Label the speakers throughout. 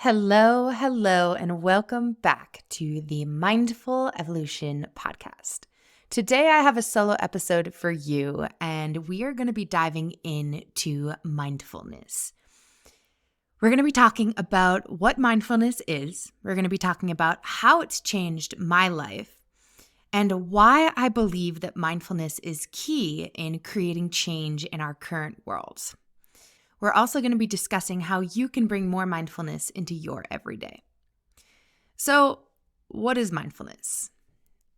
Speaker 1: Hello, and welcome back to the Mindful Evolution podcast. Today, I have a solo episode for you, and we are going to be diving into mindfulness. We're going to be talking about what mindfulness is. We're going to be talking about how it's changed my life and why I believe that mindfulness is key in creating change in our current world. We're also going to be discussing how you can bring more mindfulness into your everyday. So, what is mindfulness?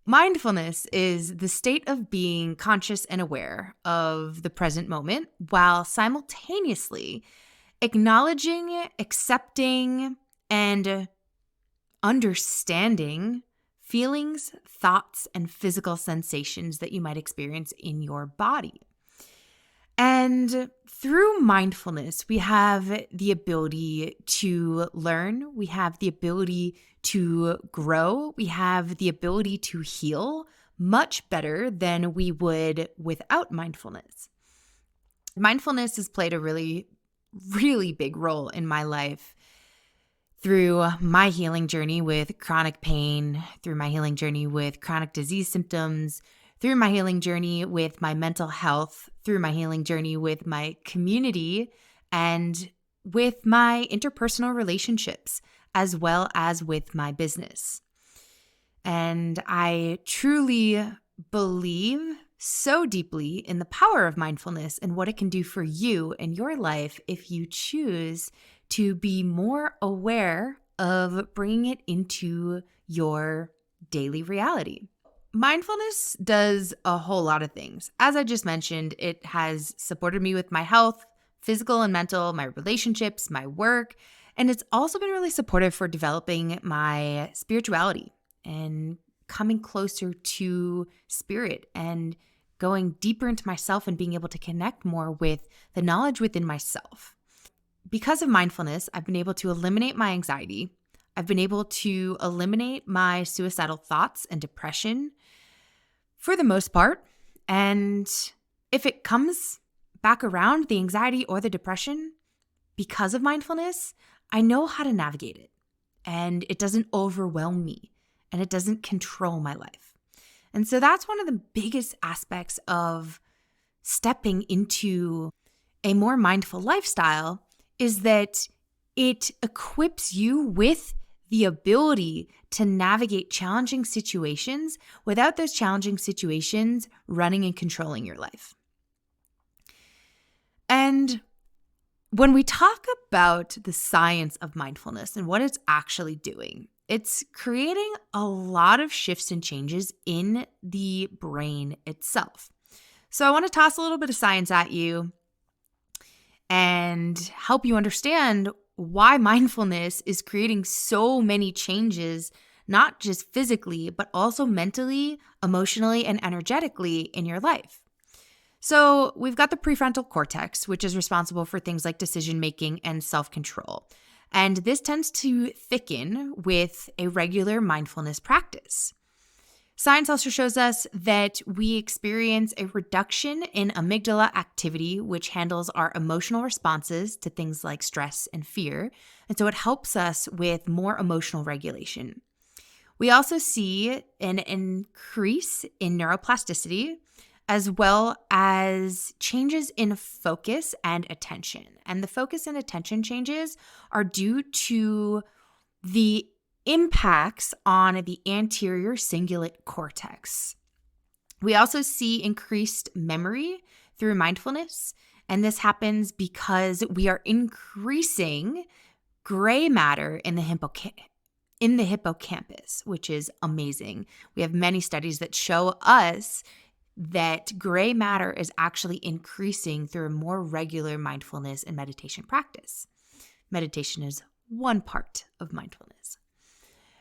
Speaker 1: Mindfulness is the state of being conscious and aware of the present moment while simultaneously acknowledging, accepting, and understanding feelings, thoughts, and physical sensations that you might experience in your body. And through mindfulness, we have the ability to learn, we have the ability to grow, we have the ability to heal much better than we would without mindfulness. Mindfulness has played a really big role in my life through my healing journey with chronic pain, through my healing journey with chronic disease symptoms, through my healing journey with my mental health, through my healing journey with my community, and with my interpersonal relationships, as well as with my business. And I truly believe so deeply in the power of mindfulness and what it can do for you in your life if you choose to be more aware of bringing it into your daily reality. Mindfulness does a whole lot of things. As I just mentioned, it has supported me with my health, physical and mental, my relationships, my work, and it's also been really supportive for developing my spirituality and coming closer to spirit and going deeper into myself and being able to connect more with the knowledge within myself. Because of mindfulness, I've been able to eliminate my anxiety. I've been able to eliminate my suicidal thoughts and depression for the most part. And if it comes back around, the anxiety or the depression, because of mindfulness, I know how to navigate it. And it doesn't overwhelm me and it doesn't control my life. And so that's one of the biggest aspects of stepping into a more mindful lifestyle is that it equips you with the ability to navigate challenging situations without those challenging situations running and controlling your life. And when we talk about the science of mindfulness and what it's actually doing, it's creating a lot of shifts and changes in the brain itself. So I want to toss a little bit of science at you and help you understand why mindfulness is creating so many changes, not just physically, but also mentally, emotionally, and energetically in your life. So we've got the prefrontal cortex, which is responsible for things like decision-making and self-control. And this tends to thicken with a regular mindfulness practice. Science also shows us that we experience a reduction in amygdala activity, which handles our emotional responses to things like stress and fear. And so it helps us with more emotional regulation. We also see an increase in neuroplasticity, as well as changes in focus and attention. And the focus and attention changes are due to the impacts on the anterior cingulate cortex. We also see increased memory through mindfulness, and this happens because we are increasing gray matter in the hippocampus, which is amazing. We have many studies that show us that gray matter is actually increasing through a more regular mindfulness and meditation practice. Meditation is one part of mindfulness.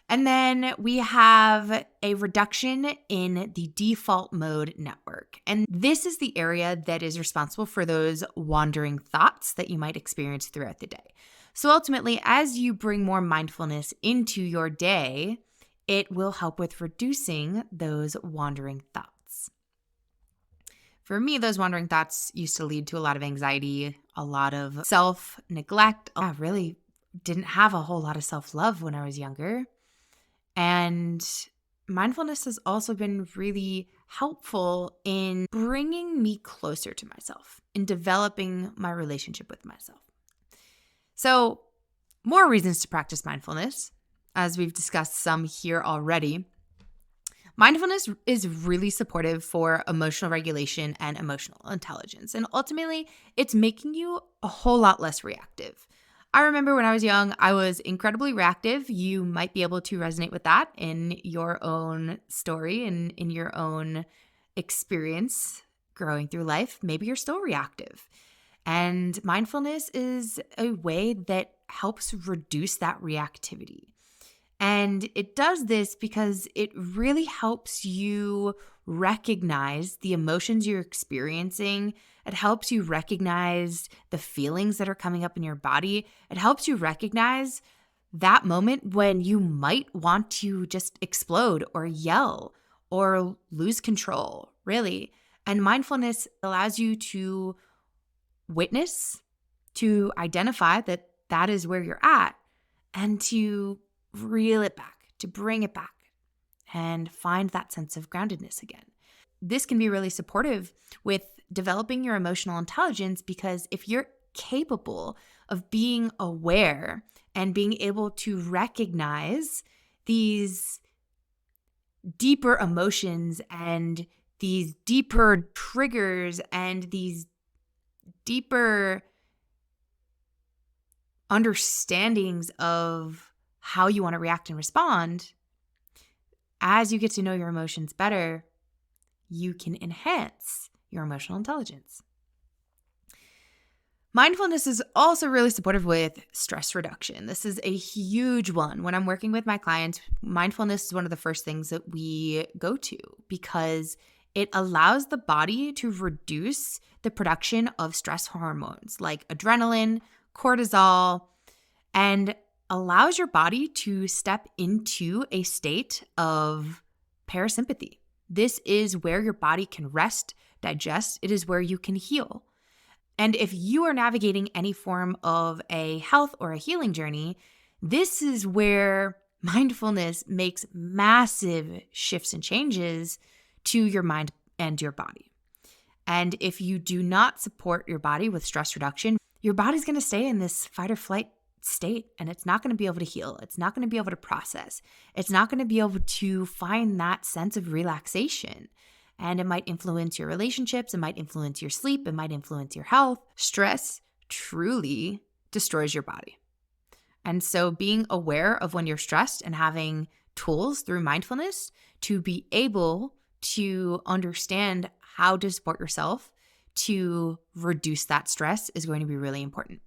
Speaker 1: And then we have a reduction in the default mode network. And this is the area that is responsible for those wandering thoughts that you might experience throughout the day. So ultimately, as you bring more mindfulness into your day, it will help with reducing those wandering thoughts. For me, those wandering thoughts used to lead to a lot of anxiety, a lot of self-neglect, really didn't have a whole lot of self-love when I was younger. And mindfulness has also been really helpful in bringing me closer to myself, in developing my relationship with myself. So, more reasons to practice mindfulness, as we've discussed some here already. Mindfulness is really supportive for emotional regulation and emotional intelligence. And ultimately, it's making you a whole lot less reactive. I remember when I was young, I was incredibly reactive. You might be able to resonate with that in your own story and in your own experience growing through life. Maybe you're still reactive. And mindfulness is a way that helps reduce that reactivity. And it does this because it really helps you recognize the emotions you're experiencing. It helps you recognize the feelings that are coming up in your body. It helps you recognize that moment when you might want to just explode or yell or lose control, really. And mindfulness allows you to witness, to identify that that is where you're at, and to reel it back, to bring it back and find that sense of groundedness again. This can be really supportive with developing your emotional intelligence, because if you're capable of being aware and being able to recognize these deeper emotions and these deeper triggers and these deeper understandings of how you want to react and respond, as you get to know your emotions better, you can enhance your emotional intelligence. Mindfulness is also really supportive with stress reduction. This is a huge one. When I'm working with my clients, mindfulness is one of the first things that we go to, because it allows the body to reduce the production of stress hormones like adrenaline, cortisol, and allows your body to step into a state of parasympathy. This is where your body can rest, digest. It is where you can heal. And if you are navigating any form of a health or a healing journey, this is where mindfulness makes massive shifts and changes to your mind and your body. And if you do not support your body with stress reduction, your body's going to stay in this fight or flight state, and it's not going to be able to heal. It's not going to be able to process. It's not going to be able to find that sense of relaxation. And it might influence your relationships. It might influence your sleep. It might influence your health. Stress truly destroys your body. And so being aware of when you're stressed and having tools through mindfulness to be able to understand how to support yourself to reduce that stress is going to be really important.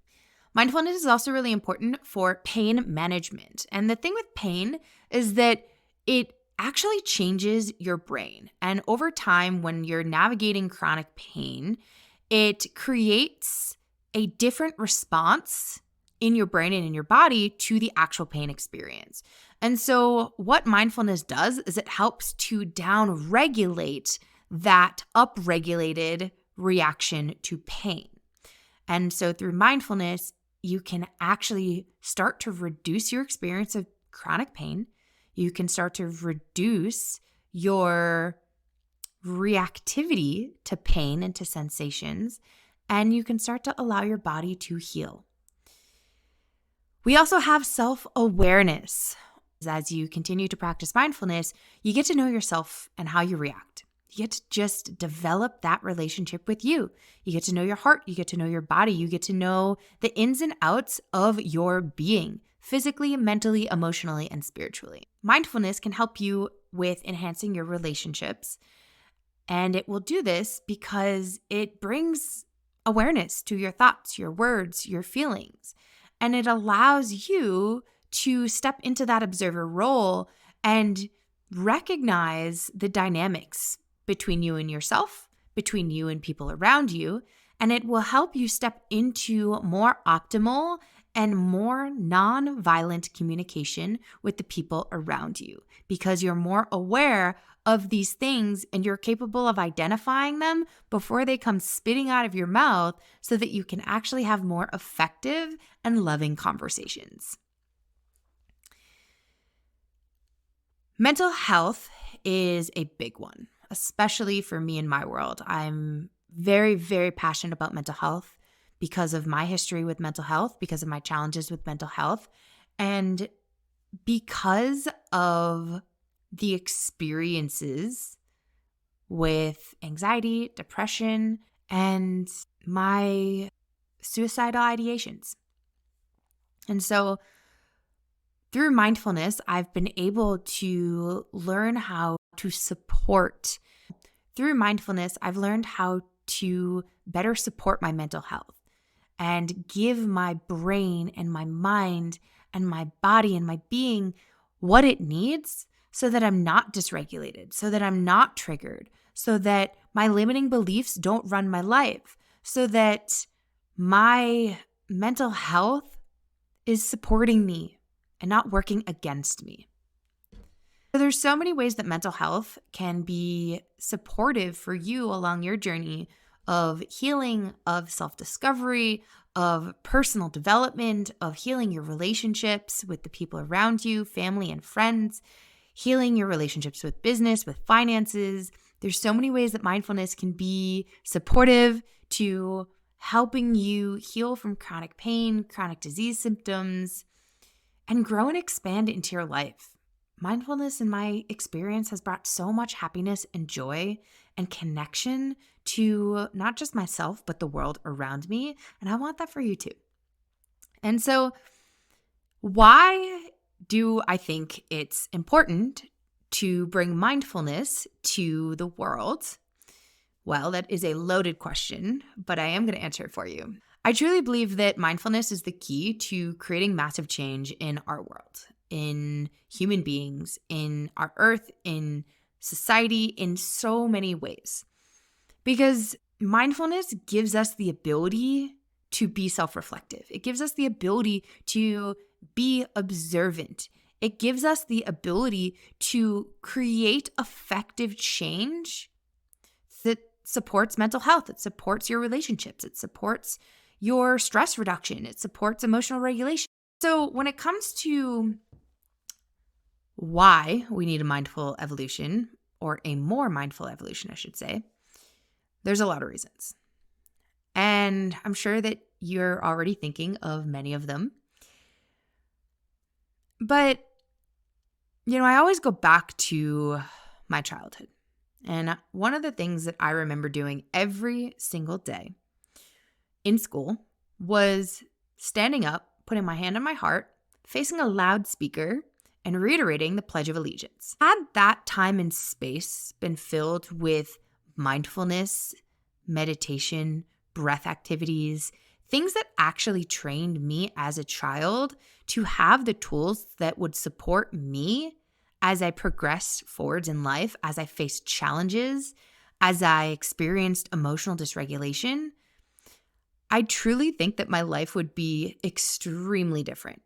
Speaker 1: Mindfulness is also really important for pain management. And the thing with pain is that it actually changes your brain. And over time, when you're navigating chronic pain, it creates a different response in your brain and in your body to the actual pain experience. And so what mindfulness does is it helps to down-regulate that upregulated reaction to pain. And so through mindfulness, you can actually start to reduce your experience of chronic pain. You can start to reduce your reactivity to pain and to sensations, and you can start to allow your body to heal. We also have self-awareness. As you continue to practice mindfulness, you get to know yourself and how you react. You get to just develop that relationship with you. You get to know your heart. You get to know your body. You get to know the ins and outs of your being, physically, mentally, emotionally, and spiritually. Mindfulness can help you with enhancing your relationships. And it will do this because it brings awareness to your thoughts, your words, your feelings. And it allows you to step into that observer role and recognize the dynamics between you and yourself, between you and people around you, and it will help you step into more optimal and more non-violent communication with the people around you, because you're more aware of these things and you're capable of identifying them before they come spitting out of your mouth so that you can actually have more effective and loving conversations. Mental health is a big one, especially for me in my world. I'm very, very passionate about mental health because of my history with mental health, because of my challenges with mental health, and because of the experiences with anxiety, depression, and my suicidal ideations. And so through mindfulness, I've been able to learn how to support. Through mindfulness, I've learned how to better support my mental health and give my brain and my mind and my body and my being what it needs so that I'm not dysregulated, so that I'm not triggered, so that my limiting beliefs don't run my life, so that my mental health is supporting me and not working against me. So there's so many ways that mental health can be supportive for you along your journey of healing, of self-discovery, of personal development, of healing your relationships with the people around you, family and friends, healing your relationships with business, with finances. There's so many ways that mindfulness can be supportive to helping you heal from chronic pain, chronic disease symptoms, and grow and expand into your life. Mindfulness, in my experience, has brought so much happiness and joy and connection to not just myself, but the world around me. And I want that for you too. And so, why do I think it's important to bring mindfulness to the world? Well, that is a loaded question, but I am going to answer it for you. I truly believe that mindfulness is the key to creating massive change in our world, in human beings, in our earth, in society, in so many ways. Because mindfulness gives us the ability to be self-reflective. It gives us the ability to be observant. It gives us the ability to create effective change that supports mental health. It supports your relationships. It supports your stress reduction. It supports emotional regulation. So when it comes to why we need a mindful evolution, or a more mindful evolution, I should say, there's a lot of reasons. And I'm sure that you're already thinking of many of them. But, I always go back to my childhood. And one of the things that I remember doing every single day in school was standing up, putting my hand on my heart, facing a loudspeaker, and reiterating the Pledge of Allegiance. Had that time and space been filled with mindfulness, meditation, breath activities, things that actually trained me as a child to have the tools that would support me as I progressed forwards in life, as I faced challenges, as I experienced emotional dysregulation, I truly think that my life would be extremely different.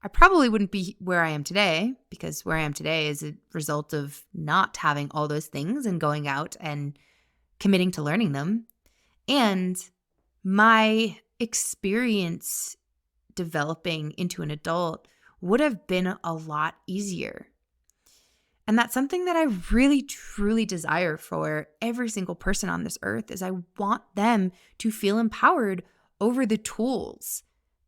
Speaker 1: I probably wouldn't be where I am today, because where I am today is a result of not having all those things and going out and committing to learning them. And my experience developing into an adult would have been a lot easier. And that's something that I really, truly desire for every single person on this earth, is I want them to feel empowered over the tools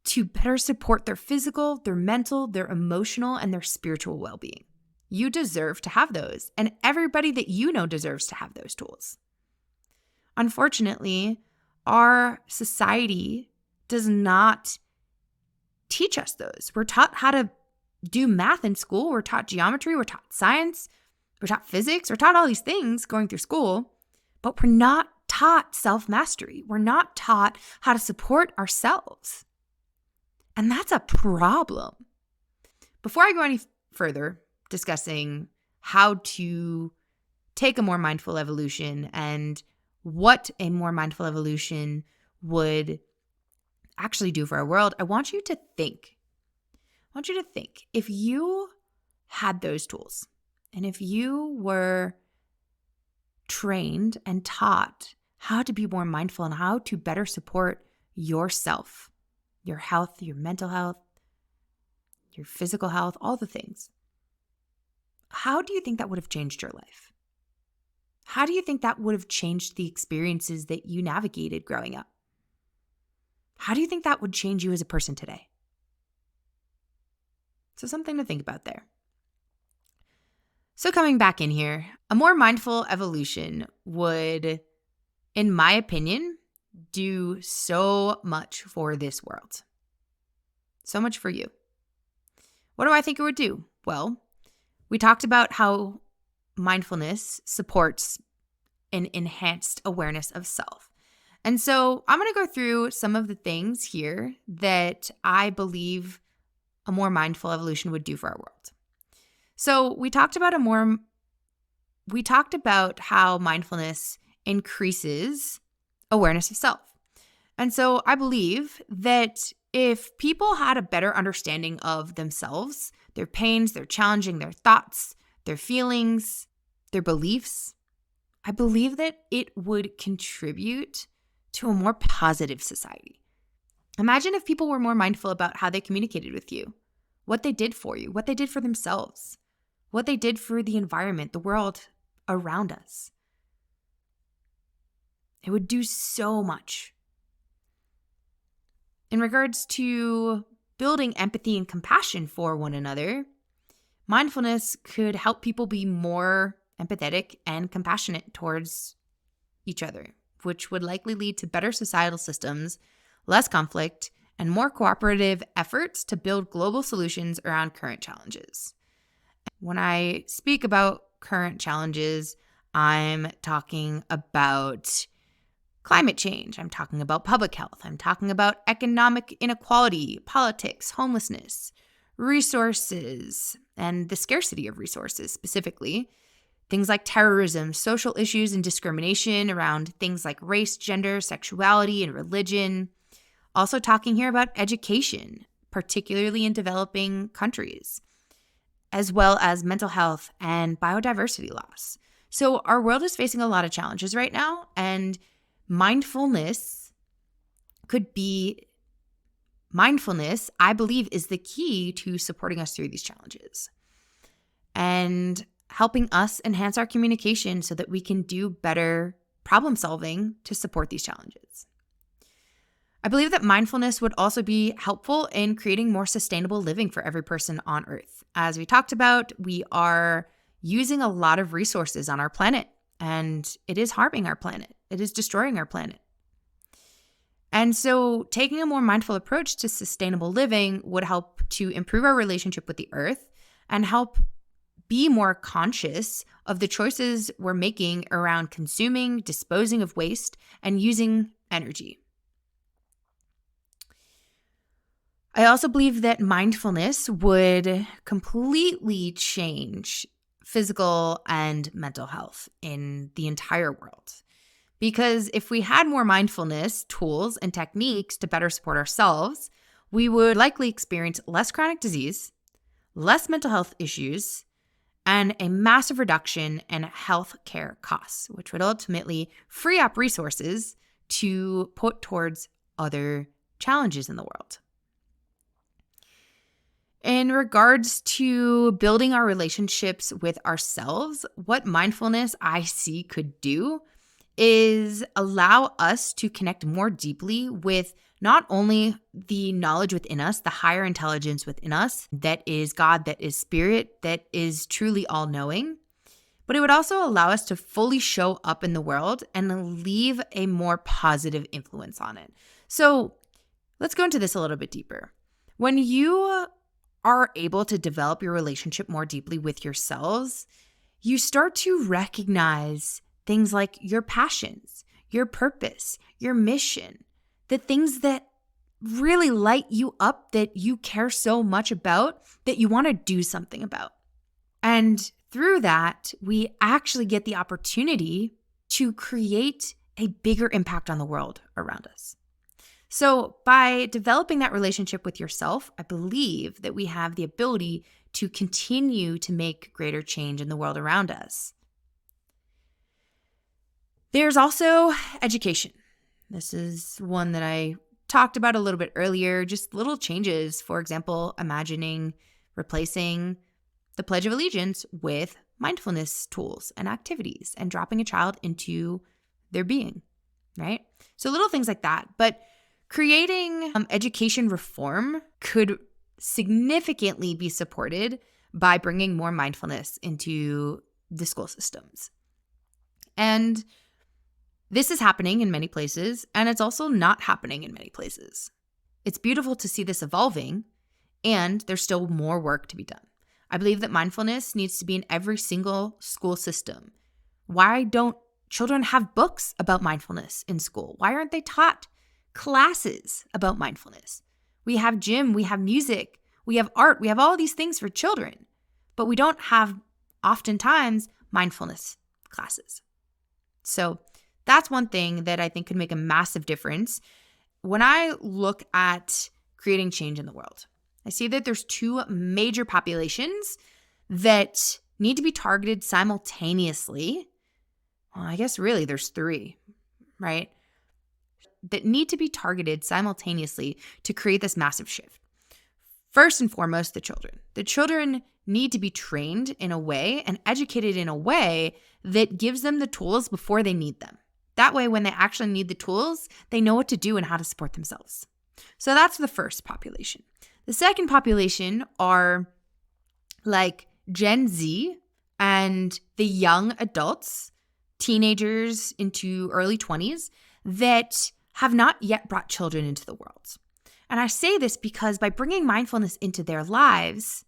Speaker 1: to better support their physical, their mental, their emotional, and their spiritual well-being. You deserve to have those, and everybody that you know deserves to have those tools. Unfortunately, our society does not teach us those. We're taught how to do math in school. We're taught geometry. We're taught science. We're taught physics. We're taught all these things going through school, but we're not taught self-mastery. We're not taught how to support ourselves. And that's a problem. Before I go any further discussing how to take a more mindful evolution and what a more mindful evolution would actually do for our world, I want you to think. If you had those tools, And if you were trained and taught how to be more mindful and how to better support yourself, your health, your mental health, your physical health, all the things, how do you think that would have changed your life? How do you think that would have changed the experiences that you navigated growing up? How do you think that would change you as a person today? So something to think about there. So coming back in here, a more mindful evolution would, in my opinion, do so much for this world. So much for you. What do I think it would do? Well, we talked about how mindfulness supports an enhanced awareness of self. And so I'm going to go through some of the things here that I believe a more mindful evolution would do for our world. So we talked about how mindfulness increases awareness of self. And so I believe that if people had a better understanding of themselves, their pains, their challenging, their thoughts, their feelings, their beliefs, I believe that it would contribute to a more positive society. Imagine if people were more mindful about how they communicated with you, what they did for you, what they did for themselves, what they did for the environment, the world around us. It would do so much. In regards to building empathy and compassion for one another, mindfulness could help people be more empathetic and compassionate towards each other, which would likely lead to better societal systems, less conflict, and more cooperative efforts to build global solutions around current challenges. When I speak about current challenges, I'm talking about climate change. I'm talking about public health. I'm talking about economic inequality, politics, homelessness, resources, and the scarcity of resources specifically. Things like terrorism, social issues and discrimination around things like race, gender, sexuality, and religion. Also talking here about education, particularly in developing countries, as well as mental health and biodiversity loss. So our world is facing a lot of challenges right now, and mindfulness, I believe, is the key to supporting us through these challenges and helping us enhance our communication so that we can do better problem solving to support these challenges. I believe that mindfulness would also be helpful in creating more sustainable living for every person on Earth. As we talked about, we are using a lot of resources on our planet, and it is harming our planet. It is destroying our planet. And so taking a more mindful approach to sustainable living would help to improve our relationship with the Earth and help be more conscious of the choices we're making around consuming, disposing of waste, and using energy. I also believe that mindfulness would completely change physical and mental health in the entire world. Because if we had more mindfulness tools and techniques to better support ourselves, we would likely experience less chronic disease, less mental health issues, and a massive reduction in health care costs, which would ultimately free up resources to put towards other challenges in the world. In regards to building our relationships with ourselves, what mindfulness I see could do is allow us to connect more deeply with not only the knowledge within us, the higher intelligence within us, that is God, that is spirit, that is truly all-knowing, but it would also allow us to fully show up in the world and leave a more positive influence on it. So let's go into this a little bit deeper. When you are able to develop your relationship more deeply with yourselves, you start to recognize things like your passions, your purpose, your mission, the things that really light you up, that you care so much about, that you want to do something about. And through that, we actually get the opportunity to create a bigger impact on the world around us. So by developing that relationship with yourself, I believe that we have the ability to continue to make greater change in the world around us. There's also education. This is one that I talked about a little bit earlier, just little changes. For example, imagining replacing the Pledge of Allegiance with mindfulness tools and activities and dropping a child into their being, right? So little things like that. But creating education reform could significantly be supported by bringing more mindfulness into the school systems. And this is happening in many places, and it's also not happening in many places. It's beautiful to see this evolving, and there's still more work to be done. I believe that mindfulness needs to be in every single school system. Why don't children have books about mindfulness in school? Why aren't they taught classes about mindfulness? We have gym, we have music, we have art, we have all these things for children, but we don't have oftentimes mindfulness classes. So that's one thing that I think could make a massive difference. When I look at creating change in the world, I see that there's two major populations that need to be targeted simultaneously. Well, I guess really there's three, right? That need to be targeted simultaneously to create this massive shift. First and foremost, the children. The children need to be trained in a way and educated in a way that gives them the tools before they need them. That way, when they actually need the tools, they know what to do and how to support themselves. So that's the first population. The second population are like Gen Z and the young adults, teenagers into early 20s, that have not yet brought children into the world. And I say this because by bringing mindfulness into their lives,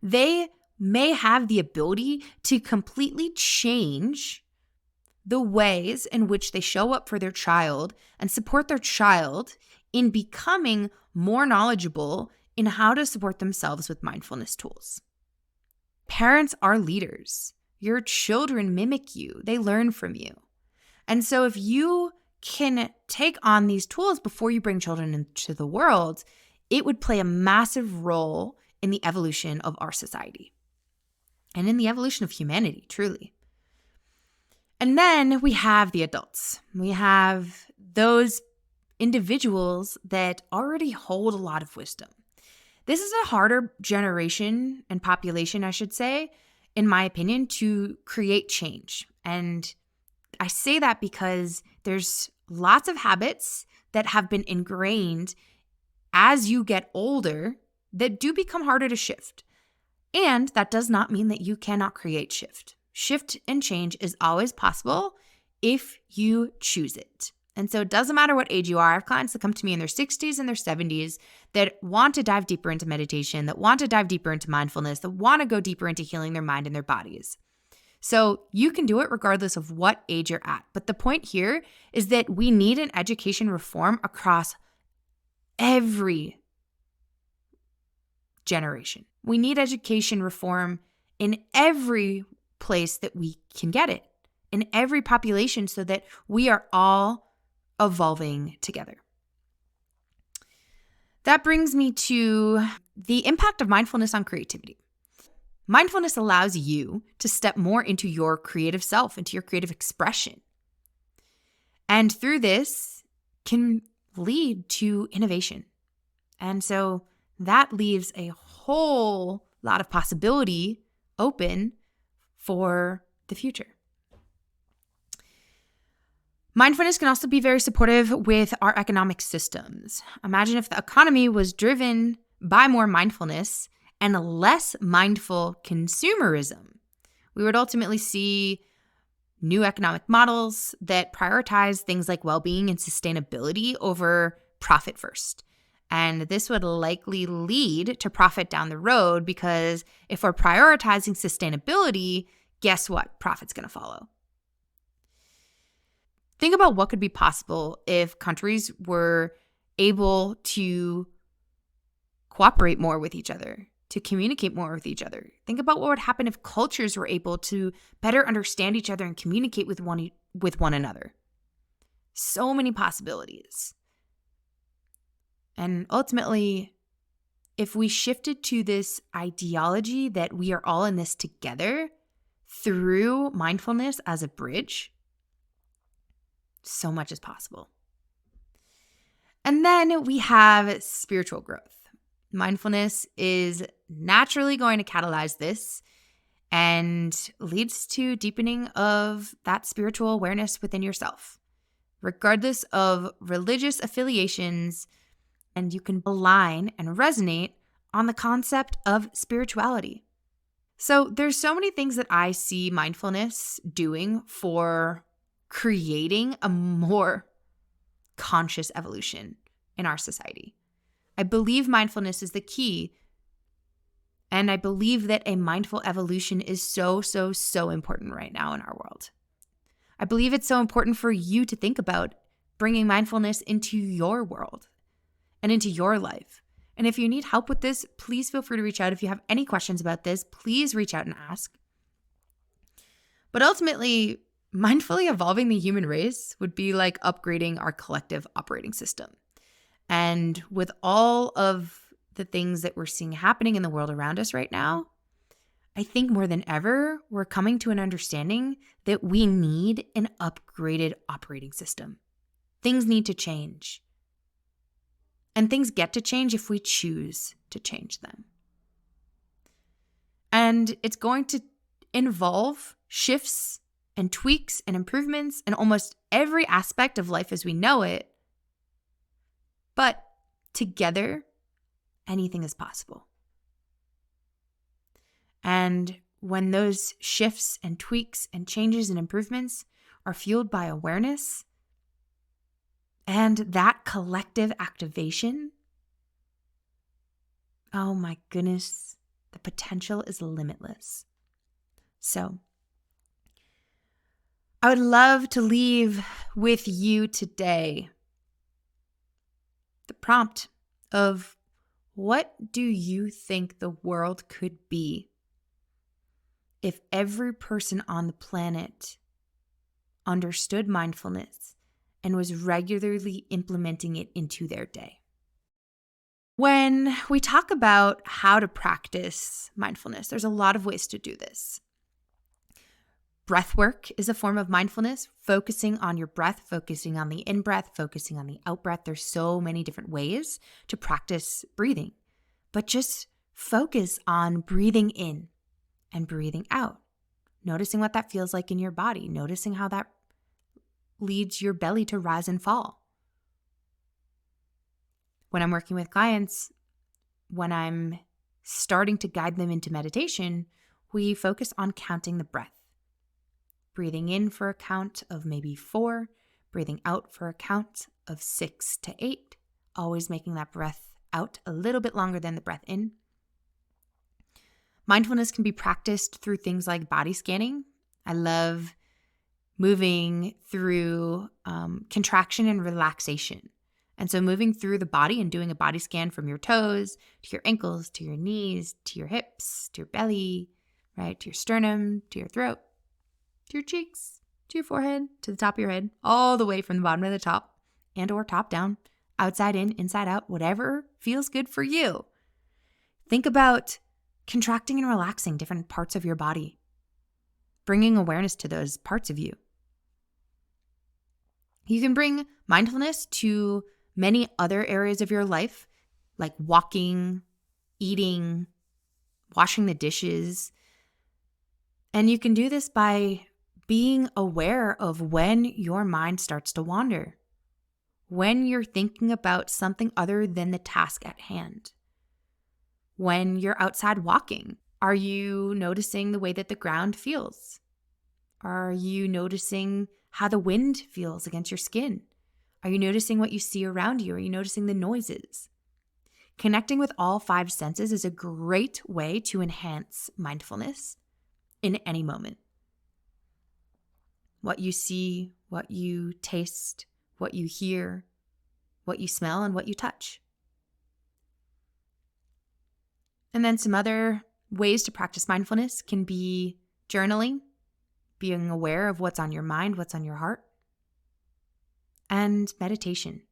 Speaker 1: they may have the ability to completely change the ways in which they show up for their child and support their child in becoming more knowledgeable in how to support themselves with mindfulness tools. Parents are leaders. Your children mimic you. They learn from you. And so if you can take on these tools before you bring children into the world, it would play a massive role in the evolution of our society and in the evolution of humanity, truly. And then we have the adults. We have those individuals that already hold a lot of wisdom. This is a harder generation and population, I should say, in my opinion, to create change. And I say that because there's lots of habits that have been ingrained as you get older that do become harder to shift. And that does not mean that you cannot create shift. Shift and change is always possible if you choose it. And so it doesn't matter what age you are. I have clients that come to me in their 60s and their 70s that want to dive deeper into meditation, that want to dive deeper into mindfulness, that want to go deeper into healing their mind and their bodies. So you can do it regardless of what age you're at. But the point here is that we need an education reform across every generation. We need education reform in every place that we can get it, in every population, so that we are all evolving together. That brings me to the impact of mindfulness on creativity. Mindfulness allows you to step more into your creative self, into your creative expression. And through this can lead to innovation. And so that leaves a whole lot of possibility open for the future. Mindfulness can also be very supportive with our economic systems. Imagine if the economy was driven by more mindfulness and less mindful consumerism. We would ultimately see new economic models that prioritize things like well-being and sustainability over profit first. And this would likely lead to profit down the road, because if we're prioritizing sustainability, guess what? Profit's going to follow. Think about what could be possible if countries were able to cooperate more with each other, to communicate more with each other. Think about what would happen if cultures were able to better understand each other and communicate with one another. So many possibilities. And ultimately, if we shifted to this ideology that we are all in this together through mindfulness as a bridge, so much is possible. And then we have spiritual growth. Mindfulness is naturally going to catalyze this and leads to deepening of that spiritual awareness within yourself, regardless of religious affiliations, and you can align and resonate on the concept of spirituality. So there's so many things that I see mindfulness doing for creating a more conscious evolution in our society. I believe mindfulness is the key, and I believe that a mindful evolution is so important right now in our world. I believe it's so important for you to think about bringing mindfulness into your world and into your life. And if you need help with this, please feel free to reach out. If you have any questions about this, please reach out and ask. But ultimately, mindfully evolving the human race would be like upgrading our collective operating system. And with all of the things that we're seeing happening in the world around us right now, I think more than ever, we're coming to an understanding that we need an upgraded operating system. Things need to change. And things get to change if we choose to change them. And it's going to involve shifts and tweaks and improvements in almost every aspect of life as we know it. But together, anything is possible. And when those shifts and tweaks and changes and improvements are fueled by awareness and that collective activation, oh my goodness, the potential is limitless. So I would love to leave with you today the prompt of, what do you think the world could be if every person on the planet understood mindfulness and was regularly implementing it into their day? When we talk about how to practice mindfulness, there's a lot of ways to do this. Breath work is a form of mindfulness, focusing on your breath, focusing on the in-breath, focusing on the out-breath. There's so many different ways to practice breathing, but just focus on breathing in and breathing out, noticing what that feels like in your body, noticing how that leads your belly to rise and fall. When I'm working with clients, when I'm starting to guide them into meditation, we focus on counting the breath. Breathing in for a count of maybe 4, breathing out for a count of 6 to 8, always making that breath out a little bit longer than the breath in. Mindfulness can be practiced through things like body scanning. I love moving through contraction and relaxation. And so moving through the body and doing a body scan from your toes to your ankles, to your knees, to your hips, to your belly, right, to your sternum, to your throat, to your cheeks, to your forehead, to the top of your head, all the way from the bottom to the top and or top down, outside in, inside out, whatever feels good for you. Think about contracting and relaxing different parts of your body, bringing awareness to those parts of you. You can bring mindfulness to many other areas of your life, like walking, eating, washing the dishes. And you can do this by being aware of when your mind starts to wander, when you're thinking about something other than the task at hand. When you're outside walking, are you noticing the way that the ground feels? Are you noticing how the wind feels against your skin? Are you noticing what you see around you? Are you noticing the noises? Connecting with all 5 senses is a great way to enhance mindfulness in any moment. What you see, what you taste, what you hear, what you smell, and what you touch. And then some other ways to practice mindfulness can be journaling, being aware of what's on your mind, what's on your heart, and meditation.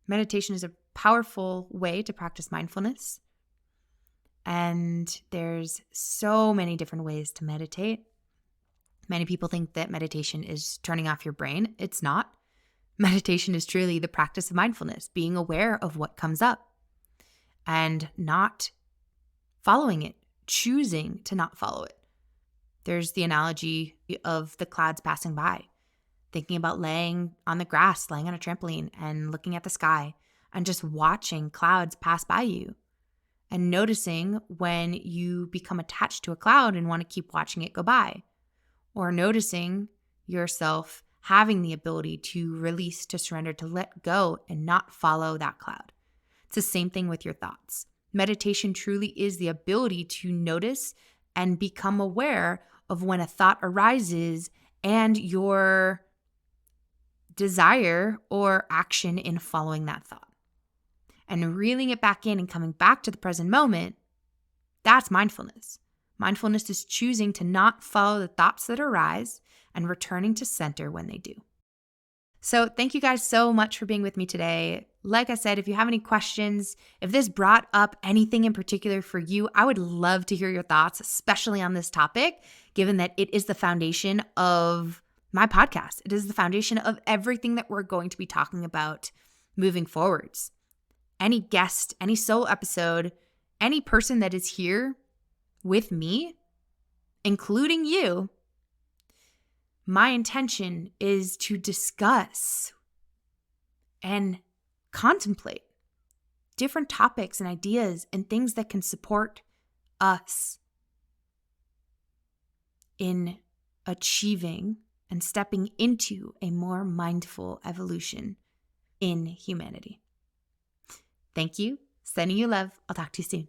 Speaker 1: Meditation is a powerful way to practice mindfulness. And there's so many different ways to meditate. Many people think that meditation is turning off your brain. It's not. Meditation is truly the practice of mindfulness, being aware of what comes up and not following it, choosing to not follow it. There's the analogy of the clouds passing by, thinking about laying on the grass, laying on a trampoline and looking at the sky and just watching clouds pass by you and noticing when you become attached to a cloud and want to keep watching it go by, or noticing yourself having the ability to release, to surrender, to let go and not follow that cloud. It's the same thing with your thoughts. Meditation truly is the ability to notice and become aware of when a thought arises and your desire or action in following that thought. And reeling it back in and coming back to the present moment, that's mindfulness. Mindfulness is choosing to not follow the thoughts that arise and returning to center when they do. So thank you guys so much for being with me today. Like I said, if you have any questions, if this brought up anything in particular for you, I would love to hear your thoughts, especially on this topic, given that it is the foundation of my podcast. It is the foundation of everything that we're going to be talking about moving forwards. Any guest, any solo episode, any person that is here with me, including you, my intention is to discuss and contemplate different topics and ideas and things that can support us in achieving and stepping into a more mindful evolution in humanity. Thank you. Sending you love. I'll talk to you soon.